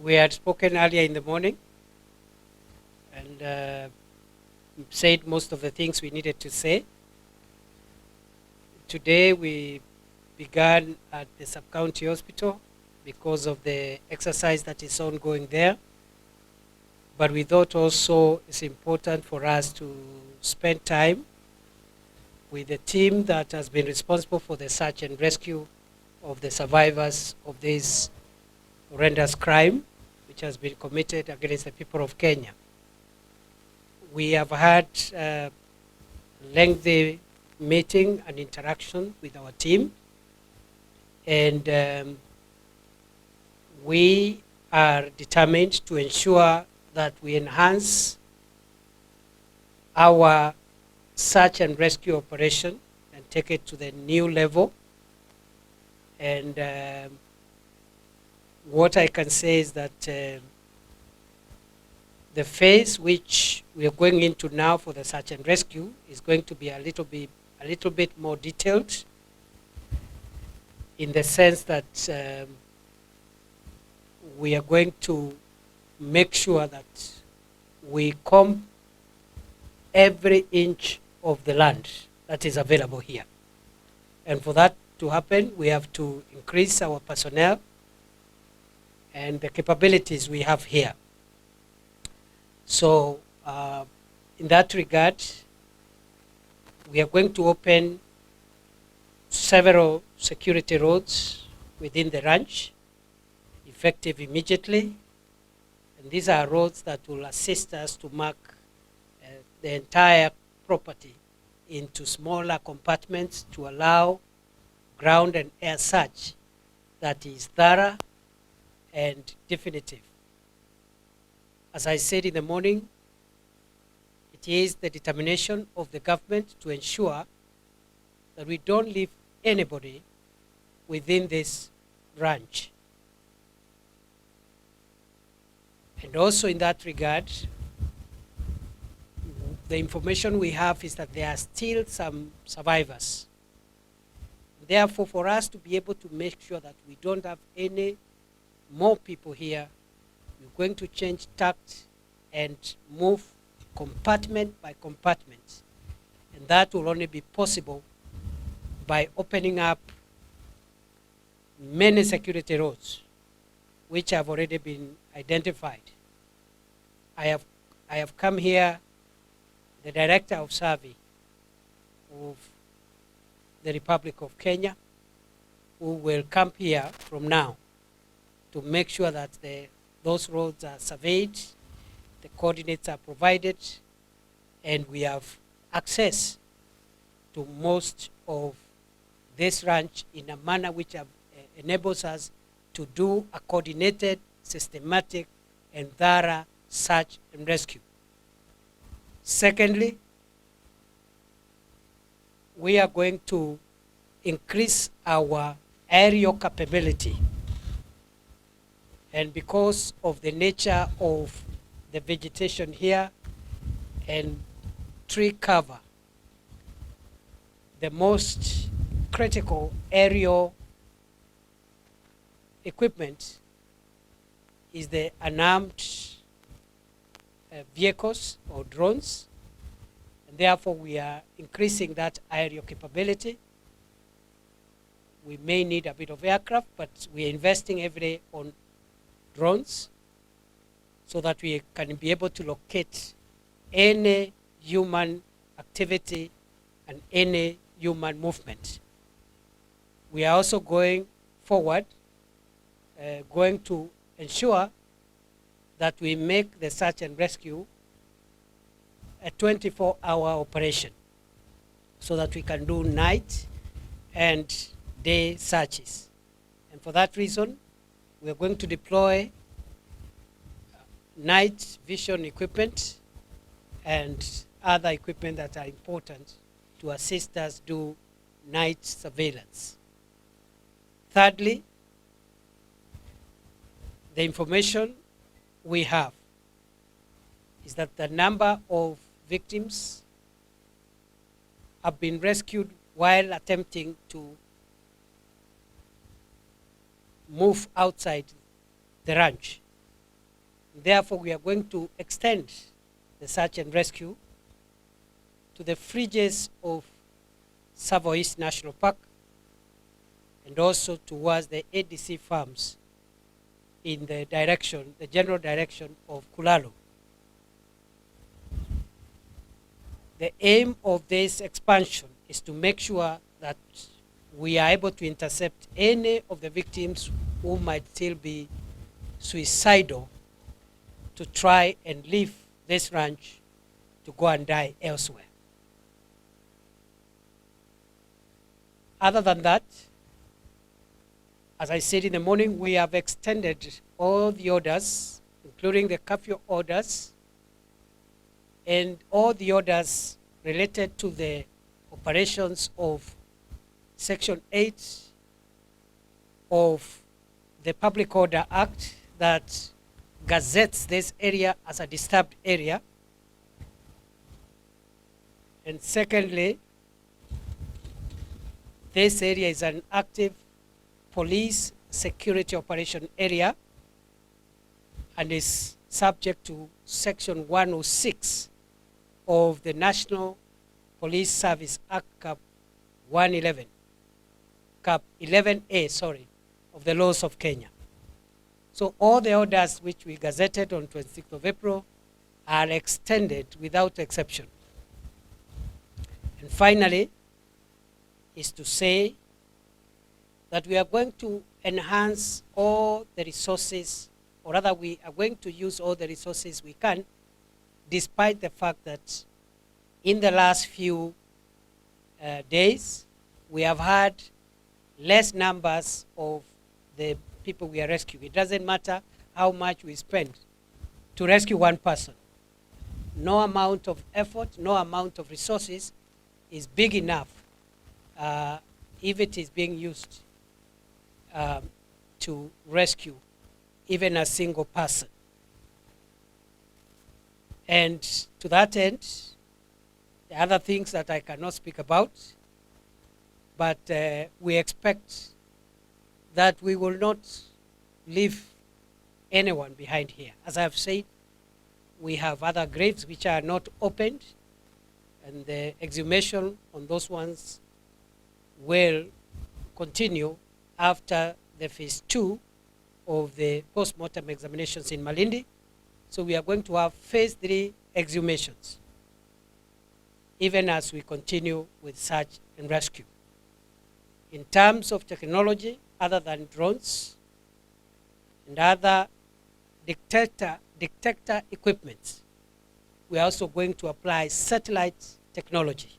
We had spoken earlier in the morning and said most of the things we needed to say. Today we began at the sub-county hospital because of the exercise that is ongoing there. But we thought also it's important for us to spend time with the team that has been responsible for the search and rescue of the survivors of this horrendous crime which has been committed against the people of Kenya. We have had a lengthy meeting and interaction with our team, and we are determined to ensure that we enhance our search and rescue operation and take it to the new level. And what I can say is that the phase which we are going into now for the search and rescue is going to be a little bit more detailed, in the sense that we are going to make sure that we comb every inch of the land that is available here. And for that to happen, we have to increase our personnel and the capabilities we have here. So in that regard, we are going to open several security roads within the ranch, effective immediately. And these are roads that will assist us to mark the entire property into smaller compartments to allow ground and air search that is thorough and definitive. As I said in the morning, it is the determination of the government to ensure that we don't leave anybody within this ranch. And also in that regard, the information we have is that there are still some survivors. Therefore, for us to be able to make sure that we don't have any more people here, we're going to change tact and move compartment by compartment. And that will only be possible by opening up many security roads, which have already been identified. I have come here, the Director of Survey of the Republic of Kenya, who will come here from now to make sure that those roads are surveyed, the coordinates are provided, and we have access to most of this ranch in a manner which enables us to do a coordinated, systematic, and thorough search and rescue. Secondly, we are going to increase our aerial capability. And because of the nature of the vegetation here and tree cover, the most critical aerial equipment is the unarmed vehicles or drones. And therefore, we are increasing that aerial capability. We may need a bit of aircraft, but we are investing every day on drones so that we can be able to locate any human activity and any human movement. We are also going forward, going to ensure that we make the search and rescue a 24-hour operation so that we can do night and day searches. And for that reason, we are going to deploy night vision equipment and other equipment that are important to assist us do night surveillance. Thirdly, the information we have is that the number of victims have been rescued while attempting to move outside the ranch Therefore, we are going to extend the search and rescue to the fringes of Savo East National Park and also towards the ADC farms in the direction, the general direction of Kulalo. The aim of this expansion is to make sure that we are able to intercept any of the victims who might still be suicidal to try and leave this ranch to go and die elsewhere. Other than that, as I said in the morning, we have extended all the orders, including the curfew orders, and all the orders related to the operations of Section 8 of the Public Order Act that gazettes this area as a disturbed area. And secondly, this area is an active police security operation area and is subject to Section 106 of the National Police Service Act Cap 111, Cap 11A, sorry, of the laws of Kenya. So all the orders which we gazetted on 26th of April are extended without exception. And finally, is to say that we are going to enhance all the resources, or rather we are going to use all the resources we can, despite the fact that in the last few days, we have had less numbers of the people we are rescuing. It doesn't matter how much we spend to rescue one person. No amount of effort, no amount of resources is big enough if it is being used to rescue even a single person. And to that end, the other things that I cannot speak about, but we expect that we will not leave anyone behind here. As I have said, we have other graves which are not opened, and the exhumation on those ones will continue after the phase 2 of the post-mortem examinations in Malindi. So we are going to have phase 3 exhumations, even as we continue with search and rescue. In terms of technology, other than drones and other detector equipment, we are also going to apply satellite technology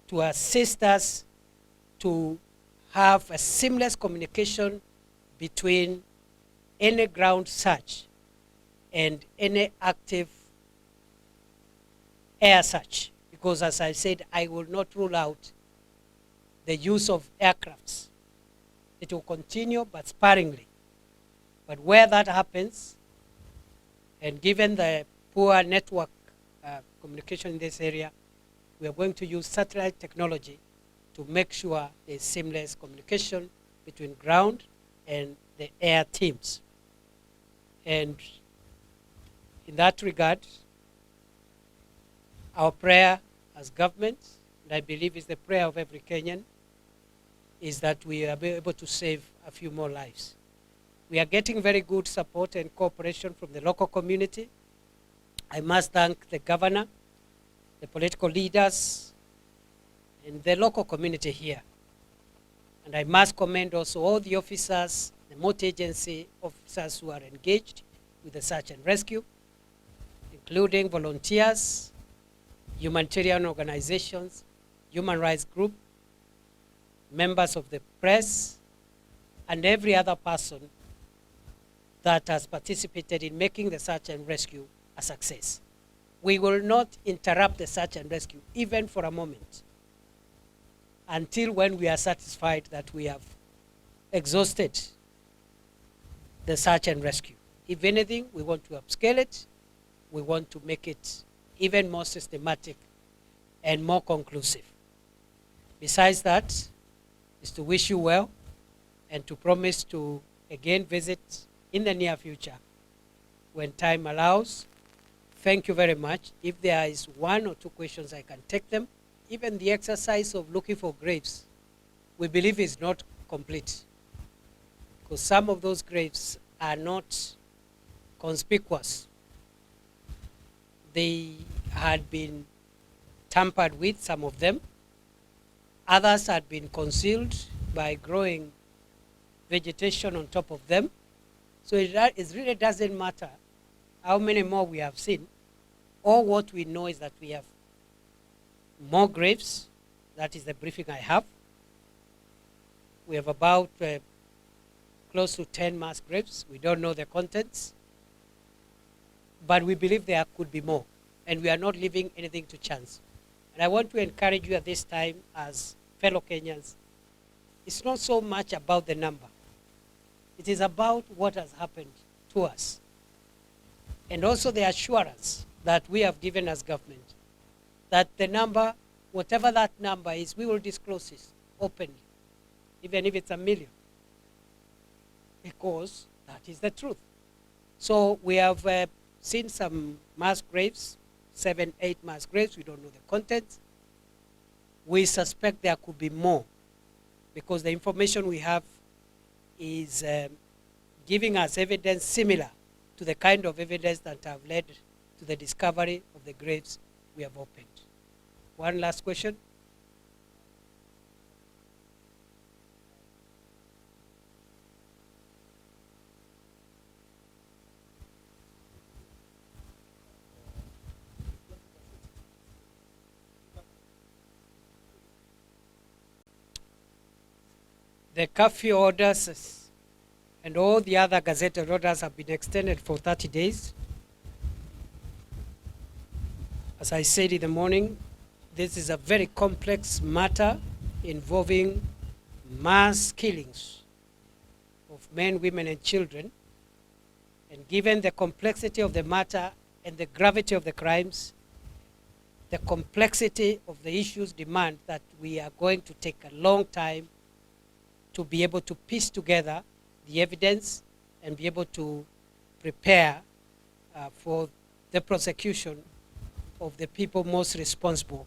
to assist us to have a seamless communication between any ground search and any active air search. Because as I said, I will not rule out the use of aircrafts. It will continue, but sparingly. But where that happens, and given the poor network communication in this area, we are going to use satellite technology to make sure there's seamless communication between ground and the air teams. And in that regard, our prayer as government, and I believe is the prayer of every Kenyan, is that we are able to save a few more lives. We are getting very good support and cooperation from the local community. I must thank the governor, the political leaders, and the local community here. And I must commend also all the officers, the multi-agency officers who are engaged with the search and rescue, including volunteers, humanitarian organizations, human rights group, members of the press, and every other person that has participated in making the search and rescue a success. We will not interrupt the search and rescue, even for a moment, until when we are satisfied that we have exhausted the search and rescue. If anything, we want to upscale it. We want to make it even more systematic and more conclusive. Besides that, is to wish you well and to promise to again visit in the near future when time allows. Thank you very much. If there is one or two questions, I can take them. Even the exercise of looking for graves, we believe is not complete, because some of those graves are not conspicuous. They had been tampered with, some of them. Others had been concealed by growing vegetation on top of them. So it really doesn't matter how many more we have seen. All what we know is that we have more graves. That is the briefing I have. We have about close to 10 mass graves. We don't know the contents, but we believe there could be more, and we are not leaving anything to chance. And I want to encourage you at this time as fellow Kenyans, it's not so much about the number. It is about what has happened to us, and also the assurance that we have given as government that the number, whatever that number is, we will disclose it openly, even if it's 1 million, because that is the truth. So we have seen some mass graves, 7, 8 mass graves. We don't know the contents. We suspect there could be more, because the information we have is giving us evidence similar to the kind of evidence that have led to the discovery of the graves we have opened. One last question. The curfew orders and all the other gazetted orders have been extended for 30 days. As I said in the morning, this is a very complex matter involving mass killings of men, women, and children. And given the complexity of the matter and the gravity of the crimes, the complexity of the issues demand that we are going to take a long time to be able to piece together the evidence and be able to prepare for the prosecution of the people most responsible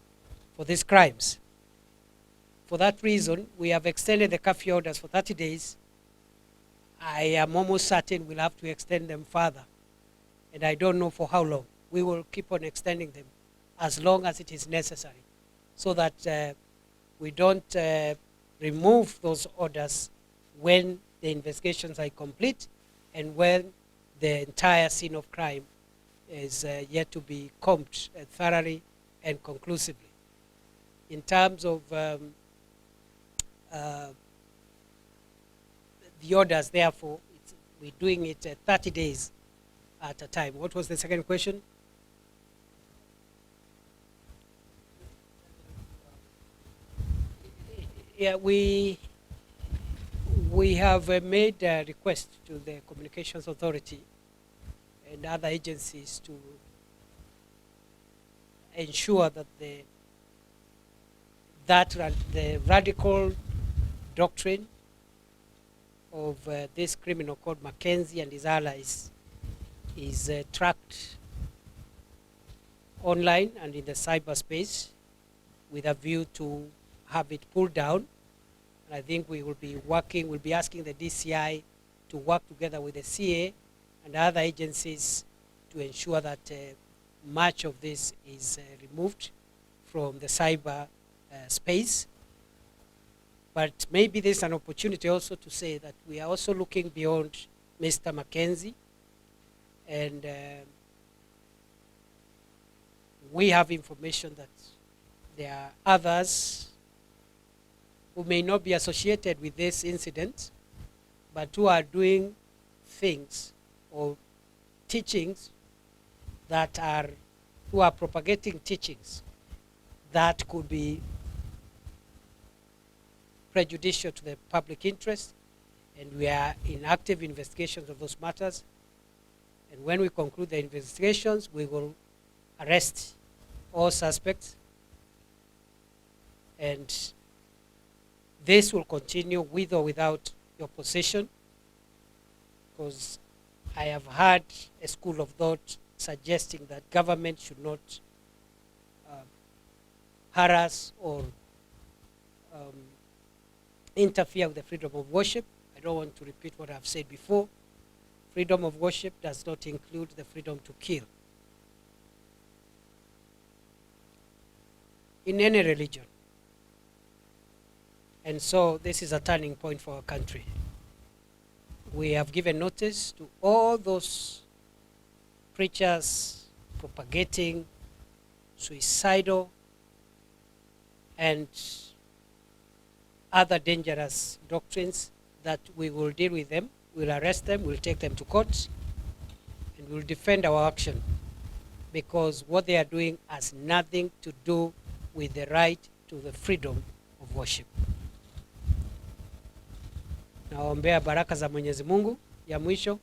for these crimes. For that reason, we have extended the curfew orders for 30 days. I am almost certain we'll have to extend them further, and I don't know for how long. We will keep on extending them as long as it is necessary, so that we don't remove those orders when the investigations are complete and when the entire scene of crime is yet to be combed thoroughly and conclusively. In terms of the orders, therefore, we're doing it 30 days at a time. What was the second question? Yeah, we have made a request to the Communications Authority and other agencies to ensure that the radical doctrine of this criminal called Mackenzie and his allies is tracked online and in the cyberspace with a view to have it pulled down. And I think we will be working, we'll be asking the DCI to work together with the CA and other agencies to ensure that much of this is removed from the cyber space. But maybe there's an opportunity also to say that we are also looking beyond Mr. Mackenzie, and we have information that there are others who may not be associated with this incident, but who are doing things or teachings that who are propagating teachings that could be prejudicial to the public interest, and we are in active investigations of those matters. And when we conclude the investigations, we will arrest all suspects, and this will continue with or without your possession, because I have heard a school of thought suggesting that government should not harass or interfere with the freedom of worship. I don't want to repeat what I've said before. Freedom of worship does not include the freedom to kill. In any religion. And so this is a turning point for our country. We have given notice to all those preachers propagating suicidal and other dangerous doctrines that we will deal with them, we'll arrest them, we'll take them to court, and we'll defend our action, because what they are doing has nothing to do with the right to the freedom of worship. Naombea baraka za Mwenyezi Mungu ya mwisho